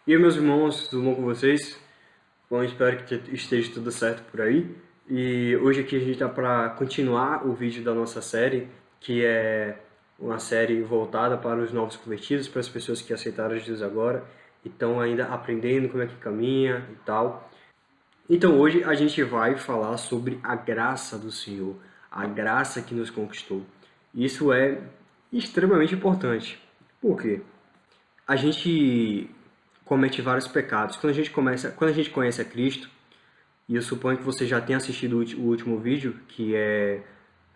E aí, meus irmãos, tudo bom com vocês? Bom, espero que esteja tudo certo por aí. E hoje aqui a gente está para continuar o vídeo da nossa série, que é uma série voltada para os novos convertidos, para as pessoas que aceitaram Jesus agora e estão ainda aprendendo como é que caminha e tal. Então hoje a gente vai falar sobre a graça do Senhor, a graça que nos conquistou. Isso é extremamente importante. Por quê? A gente comete vários pecados. Quando a gente conhece a Cristo, e eu suponho que você já tenha assistido o último vídeo, que é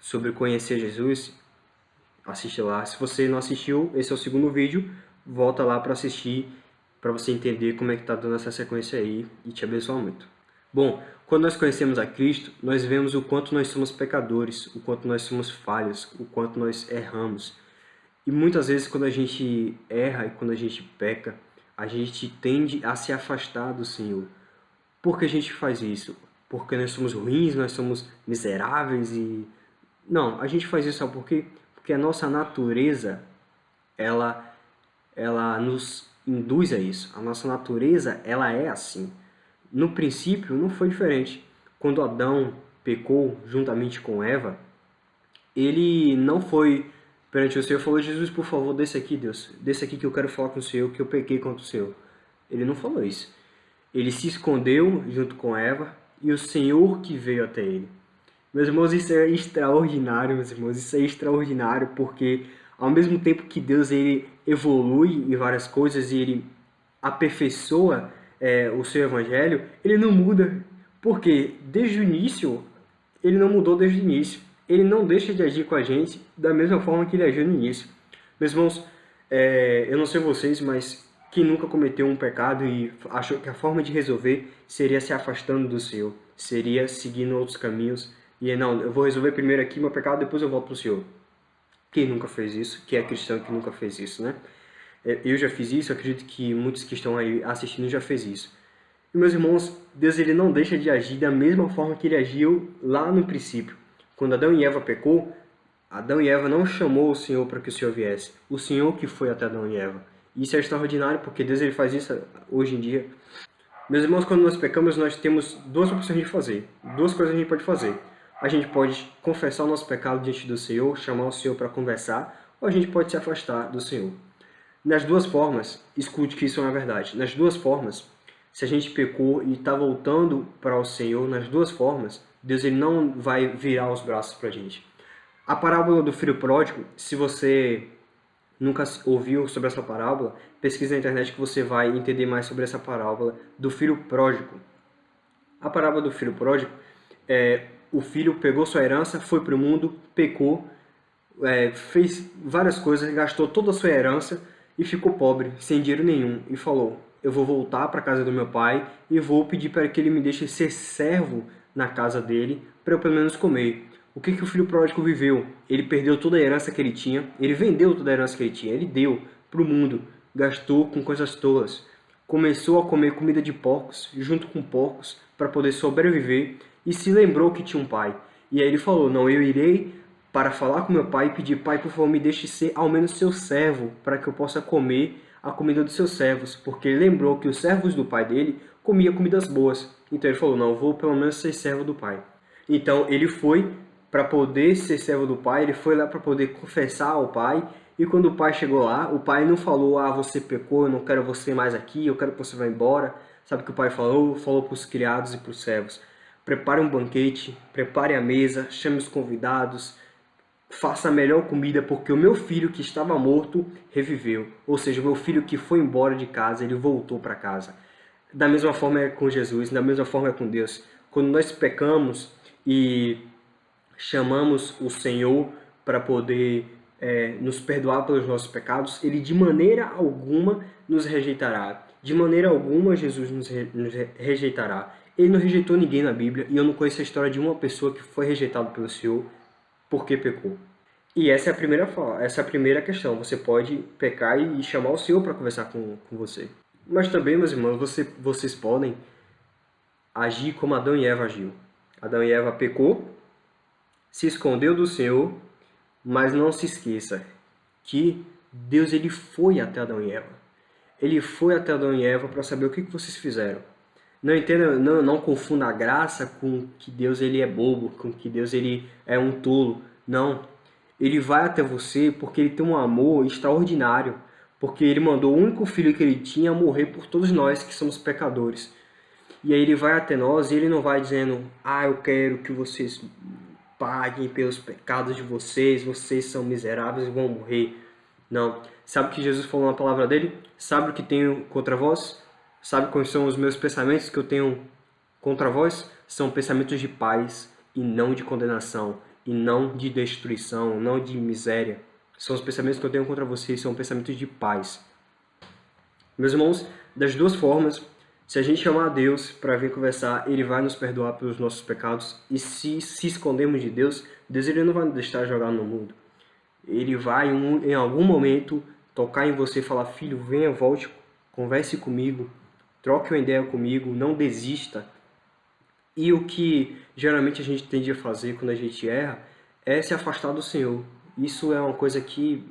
sobre conhecer Jesus, assiste lá. Se você não assistiu, esse é o segundo vídeo, volta lá para assistir, para você entender como é que está dando essa sequência aí e te abençoar muito. Bom, quando nós conhecemos a Cristo, nós vemos o quanto nós somos pecadores, o quanto nós somos falhos, o quanto nós erramos. E muitas vezes quando a gente erra e quando a gente peca, a gente tende a se afastar do Senhor. Por que a gente faz isso? Porque nós somos ruins, nós somos miseráveis e... Não, a gente faz isso sabe por quê? Porque a nossa natureza, ela, ela nos induz a isso. A nossa natureza, ela é assim. No princípio, não foi diferente. Quando Adão pecou juntamente com Eva, ele não foi perante o Senhor e falou: Jesus, por favor, desce aqui, Deus. Desce aqui que eu quero falar com o Senhor, que eu pequei contra o Senhor. Ele não falou isso. Ele se escondeu junto com Eva e o Senhor que veio até ele. Meus irmãos, isso é extraordinário, meus irmãos. Isso é extraordinário porque ao mesmo tempo que Deus ele evolui em várias coisas e ele aperfeiçoa o seu evangelho, ele não muda. Porque desde o início, ele não mudou desde o início. Ele não deixa de agir com a gente da mesma forma que ele agiu no início. Meus irmãos, eu não sei vocês, mas quem nunca cometeu um pecado e achou que a forma de resolver seria se afastando do Senhor, seria seguindo outros caminhos, e não, eu vou resolver primeiro aqui meu pecado, depois eu volto para o Senhor. Quem nunca fez isso? Quem é cristão que nunca fez isso, né? Eu já fiz isso, acredito que muitos que estão aí assistindo já fez isso. E meus irmãos, Deus ele não deixa de agir da mesma forma que ele agiu lá no princípio. Quando Adão e Eva pecou, Adão e Eva não chamou o Senhor para que o Senhor viesse. O Senhor que foi até Adão e Eva. Isso é extraordinário porque Deus ele faz isso hoje em dia. Meus irmãos, quando nós pecamos, nós temos duas opções de fazer. Duas coisas a gente pode fazer. A gente pode confessar o nosso pecado diante do Senhor, chamar o Senhor para conversar, ou a gente pode se afastar do Senhor. Nas duas formas, escute que isso é uma verdade. Nas duas formas, se a gente pecou e está voltando para o Senhor, nas duas formas, Deus ele não vai virar os braços para a gente. A parábola do filho pródigo, se você nunca ouviu sobre essa parábola, pesquise na internet que você vai entender mais sobre essa parábola do filho pródigo. A parábola do filho pródigo é o filho pegou sua herança, foi para o mundo, pecou, fez várias coisas, gastou toda a sua herança e ficou pobre, sem dinheiro nenhum, e falou: eu vou voltar para a casa do meu pai e vou pedir para que ele me deixe ser servo na casa dele, para eu pelo menos comer. O que o filho pródigo viveu? Ele perdeu toda a herança que ele tinha, ele vendeu toda a herança que ele tinha, ele deu para o mundo, gastou com coisas tolas. Começou a comer comida de porcos, junto com porcos, para poder sobreviver, e se lembrou que tinha um pai. E aí ele falou: não, eu irei para falar com meu pai e pedir: pai, por favor, me deixe ser ao menos seu servo, para que eu possa comer a comida dos seus servos, porque ele lembrou que os servos do pai dele comiam comidas boas. Então ele falou: não, eu vou pelo menos ser servo do pai. Então ele foi para poder ser servo do pai, ele foi lá para poder confessar ao pai, e quando o pai chegou lá, o pai não falou: ah, você pecou, eu não quero você mais aqui, eu quero que você vá embora. Sabe o que o pai falou? Falou para os criados e para os servos: prepare um banquete, prepare a mesa, chame os convidados, faça a melhor comida, porque o meu filho que estava morto reviveu. Ou seja, o meu filho que foi embora de casa, ele voltou para casa. Da mesma forma é com Jesus, da mesma forma é com Deus. Quando nós pecamos e chamamos o Senhor para poder nos perdoar pelos nossos pecados, ele de maneira alguma nos rejeitará. De maneira alguma Jesus nos rejeitará. Ele não rejeitou ninguém na Bíblia, e eu não conheço a história de uma pessoa que foi rejeitada pelo Senhor porque pecou. E essa é a primeira questão. Você pode pecar e chamar o Senhor para conversar com você. Mas também, meus irmãos, vocês podem agir como Adão e Eva agiu. Adão e Eva pecou, se escondeu do Senhor, mas não se esqueça que Deus ele foi até Adão e Eva. Ele foi até Adão e Eva para saber o que vocês fizeram. Não entenda, não confunda a graça com que Deus ele é bobo, com que Deus ele é um tolo. Não. Ele vai até você porque ele tem um amor extraordinário. Porque ele mandou o único filho que ele tinha morrer por todos nós que somos pecadores. E aí ele vai até nós e ele não vai dizendo: ah, eu quero que vocês paguem pelos pecados de vocês, vocês são miseráveis e vão morrer. Não. Sabe o que Jesus falou na palavra dele? Sabe o que tenho contra vós? Sabe quais são os meus pensamentos que eu tenho contra vós? São pensamentos de paz e não de condenação, e não de destruição, não de miséria. São os pensamentos que eu tenho contra vocês, são pensamentos de paz. Meus irmãos, das duas formas, se a gente chamar a Deus para vir conversar, Ele vai nos perdoar pelos nossos pecados. E se escondermos de Deus, Deus ele não vai nos deixar jogar no mundo. Ele vai em algum momento tocar em você e falar: filho, venha, volte, converse comigo, troque uma ideia comigo, não desista. E o que geralmente a gente tende a fazer quando a gente erra é se afastar do Senhor. Isso é uma coisa que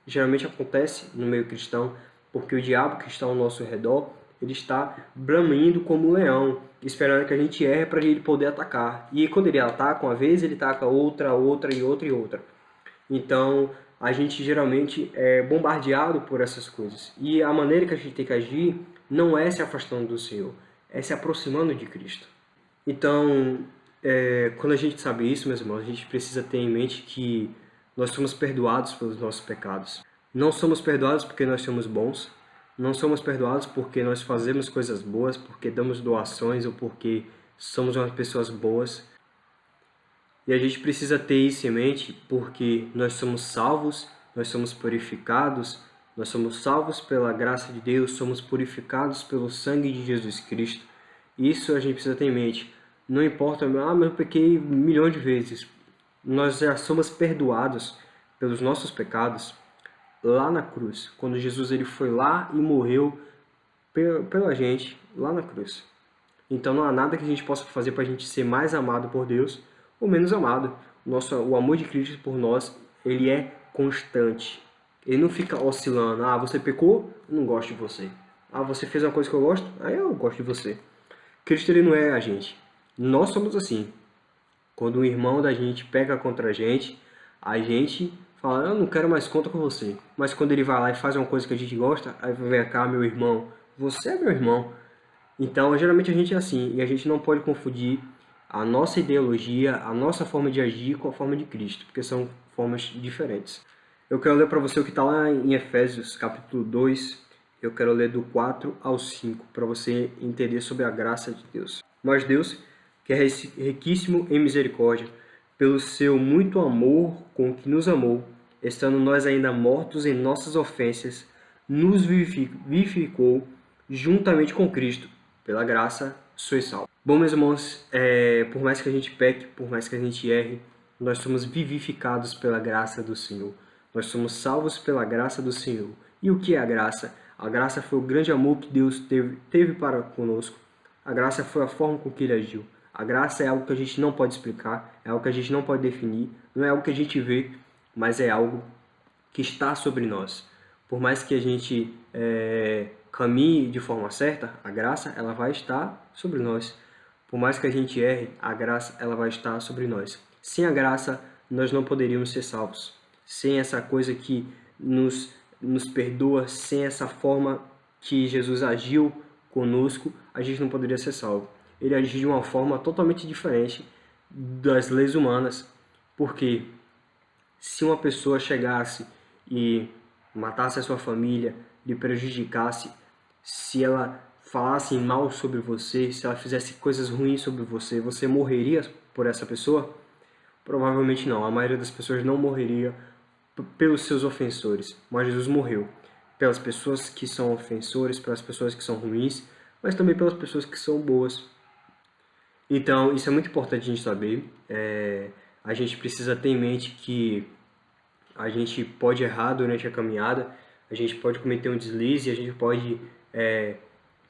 geralmente acontece no meio cristão, porque o diabo que está ao nosso redor, ele está bramindo como um leão, esperando que a gente erre para ele poder atacar. E quando ele ataca uma vez, ele ataca outra e outra. Então, a gente geralmente é bombardeado por essas coisas. E a maneira que a gente tem que agir não é se afastando do Senhor, é se aproximando de Cristo. Então, quando a gente sabe isso, meus irmãos, a gente precisa ter em mente que nós somos perdoados pelos nossos pecados. Não somos perdoados porque nós somos bons, não somos perdoados porque nós fazemos coisas boas, porque damos doações ou porque somos umas pessoas boas. E a gente precisa ter isso em mente porque nós somos salvos, nós somos purificados, nós somos salvos pela graça de Deus, somos purificados pelo sangue de Jesus Cristo. Isso a gente precisa ter em mente. Não importa, mas eu pequei milhões de vezes. Nós já somos perdoados pelos nossos pecados lá na cruz. Quando Jesus ele foi lá e morreu pela gente lá na cruz. Então não há nada que a gente possa fazer para a gente ser mais amado por Deus ou menos amado. O amor de Cristo por nós, ele é constante. Ele não fica oscilando. Ah, você pecou? Eu não gosto de você. Ah, você fez uma coisa que eu gosto? Ah, eu gosto de você. Cristo ele não é a gente. Nós somos assim. Quando um irmão da gente peca contra a gente fala: eu não quero mais conta com você. Mas quando ele vai lá e faz uma coisa que a gente gosta, aí vem cá, meu irmão, você é meu irmão. Então, geralmente a gente é assim, e a gente não pode confundir a nossa ideologia, a nossa forma de agir com a forma de Cristo, porque são formas diferentes. Eu quero ler para você o que está lá em Efésios, capítulo 2, eu quero ler do 4 ao 5, para você entender sobre a graça de Deus. Mas Deus, que é riquíssimo em misericórdia, pelo seu muito amor com que nos amou, estando nós ainda mortos em nossas ofensas, nos vivificou juntamente com Cristo. Pela graça, sois salvos. Bom, meus irmãos, por mais que a gente peque, por mais que a gente erre, nós somos vivificados pela graça do Senhor. Nós somos salvos pela graça do Senhor. E o que é a graça? A graça foi o grande amor que Deus teve para conosco. A graça foi a forma com que Ele agiu. A graça é algo que a gente não pode explicar, é algo que a gente não pode definir, não é algo que a gente vê, mas é algo que está sobre nós. Por mais que a gente caminhe de forma certa, a graça ela vai estar sobre nós. Por mais que a gente erre, a graça ela vai estar sobre nós. Sem a graça, nós não poderíamos ser salvos. Sem essa coisa que nos perdoa, sem essa forma que Jesus agiu conosco, a gente não poderia ser salvo. Ele agiu de uma forma totalmente diferente das leis humanas, porque se uma pessoa chegasse e matasse a sua família, lhe prejudicasse, se ela falasse mal sobre você, se ela fizesse coisas ruins sobre você, você morreria por essa pessoa? Provavelmente não. A maioria das pessoas não morreria pelos seus ofensores, mas Jesus morreu pelas pessoas que são ofensores, pelas pessoas que são ruins, mas também pelas pessoas que são boas. Então, isso é muito importante a gente saber. A gente precisa ter em mente que a gente pode errar durante a caminhada, a gente pode cometer um deslize, a gente pode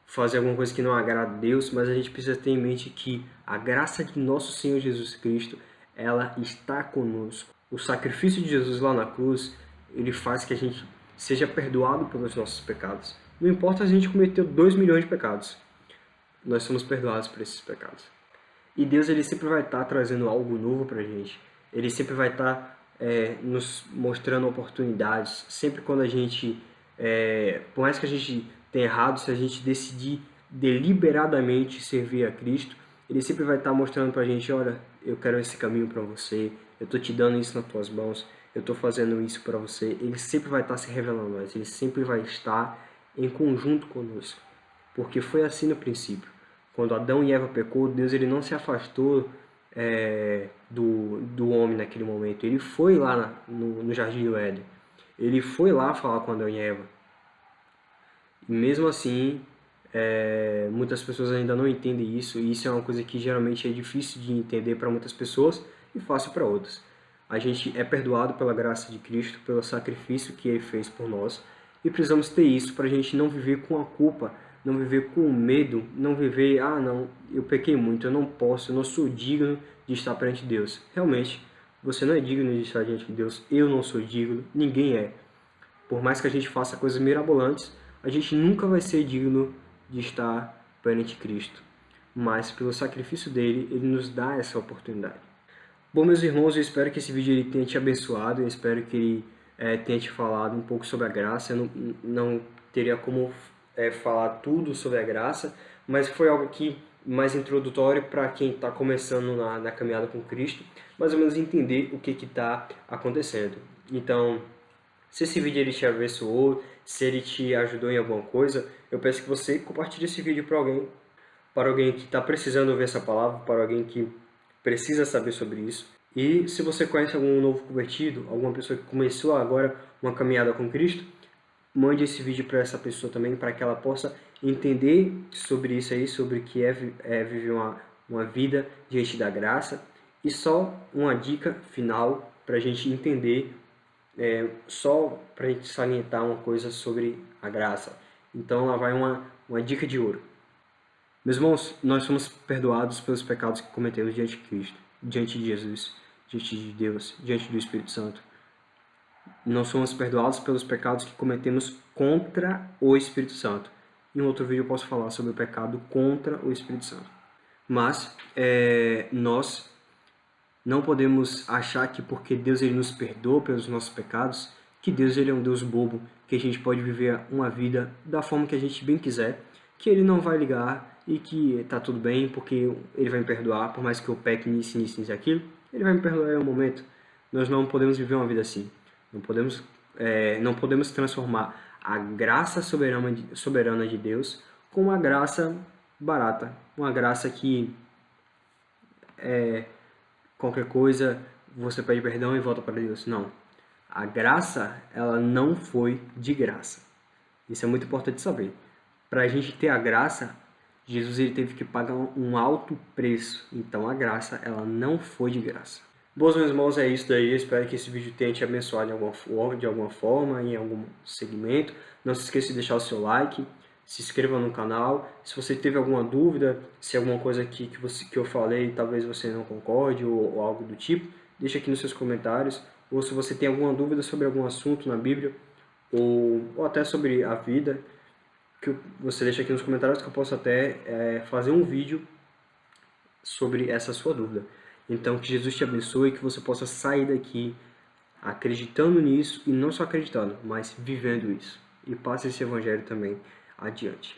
fazer alguma coisa que não agrada a Deus, mas a gente precisa ter em mente que a graça de nosso Senhor Jesus Cristo, ela está conosco. O sacrifício de Jesus lá na cruz, ele faz que a gente seja perdoado pelos nossos pecados. Não importa se a gente cometeu 2 milhões de pecados, nós somos perdoados por esses pecados. E Deus, ele sempre vai estar trazendo algo novo pra gente. Ele sempre vai estar nos mostrando oportunidades. Sempre quando a gente, por mais que a gente tenha errado, se a gente decidir deliberadamente servir a Cristo, ele sempre vai estar mostrando pra gente, olha, eu quero esse caminho pra você, eu tô te dando isso nas tuas mãos, eu tô fazendo isso pra você. Ele sempre vai estar se revelando a nós, ele sempre vai estar em conjunto conosco. Porque foi assim no princípio. Quando Adão e Eva pecou, Deus, ele não se afastou do homem naquele momento. Ele foi lá no Jardim do Éden. Ele foi lá falar com Adão e Eva. E mesmo assim, muitas pessoas ainda não entendem isso. E isso é uma coisa que geralmente é difícil de entender para muitas pessoas e fácil para outras. A gente é perdoado pela graça de Cristo, pelo sacrifício que Ele fez por nós. E precisamos ter isso para a gente não viver com a culpa, não viver com medo, não viver, ah não, eu pequei muito, eu não posso, eu não sou digno de estar perante Deus. Realmente, você não é digno de estar diante de Deus, eu não sou digno, ninguém é. Por mais que a gente faça coisas mirabolantes, a gente nunca vai ser digno de estar perante Cristo. Mas pelo sacrifício dele, ele nos dá essa oportunidade. Bom, meus irmãos, eu espero que esse vídeo ele tenha te abençoado, eu espero que ele tenha te falado um pouco sobre a graça. Eu não teria como falar tudo sobre a graça, mas foi algo aqui mais introdutório para quem está começando na caminhada com Cristo, mais ou menos entender o que está acontecendo. Então, se esse vídeo ele te abençoou, se ele te ajudou em alguma coisa, eu peço que você compartilhe esse vídeo para alguém que está precisando ouvir essa palavra, para alguém que precisa saber sobre isso. E se você conhece algum novo convertido, alguma pessoa que começou agora uma caminhada com Cristo, mande esse vídeo para essa pessoa também, para que ela possa entender sobre isso aí, sobre o que é viver uma vida diante da graça. E só uma dica final para a gente entender, só para a gente salientar uma coisa sobre a graça. Então lá vai uma dica de ouro. Meus irmãos, nós somos perdoados pelos pecados que cometemos diante de Cristo, diante de Jesus, diante de Deus, diante do Espírito Santo. Não somos perdoados pelos pecados que cometemos contra o Espírito Santo. Em outro vídeo eu posso falar sobre o pecado contra o Espírito Santo. Mas nós não podemos achar que porque Deus ele nos perdoa pelos nossos pecados, que Deus ele é um Deus bobo, que a gente pode viver uma vida da forma que a gente bem quiser, que ele não vai ligar e que está tudo bem, porque ele vai me perdoar, por mais que eu peque nisso, nisso, nisso e aquilo, ele vai me perdoar em um momento. Nós não podemos viver uma vida assim. Não podemos transformar a graça soberana de Deus com uma graça barata, uma graça que qualquer coisa você pede perdão e volta para Deus. Não. A graça, ela não foi de graça. Isso é muito importante saber. Para a gente ter a graça, Jesus ele teve que pagar um alto preço. Então a graça, ela não foi de graça. Bom, meus irmãos, é isso daí. Eu espero que esse vídeo tenha te abençoado de alguma forma, em algum segmento. Não se esqueça de deixar o seu like, se inscreva no canal. Se você teve alguma dúvida, se alguma coisa aqui que eu falei, talvez você não concorde ou algo do tipo, deixa aqui nos seus comentários. Ou se você tem alguma dúvida sobre algum assunto na Bíblia, ou até sobre a vida, que você deixa aqui nos comentários que eu posso até fazer um vídeo sobre essa sua dúvida. Então, que Jesus te abençoe e que você possa sair daqui acreditando nisso, e não só acreditando, mas vivendo isso. E passe esse evangelho também adiante.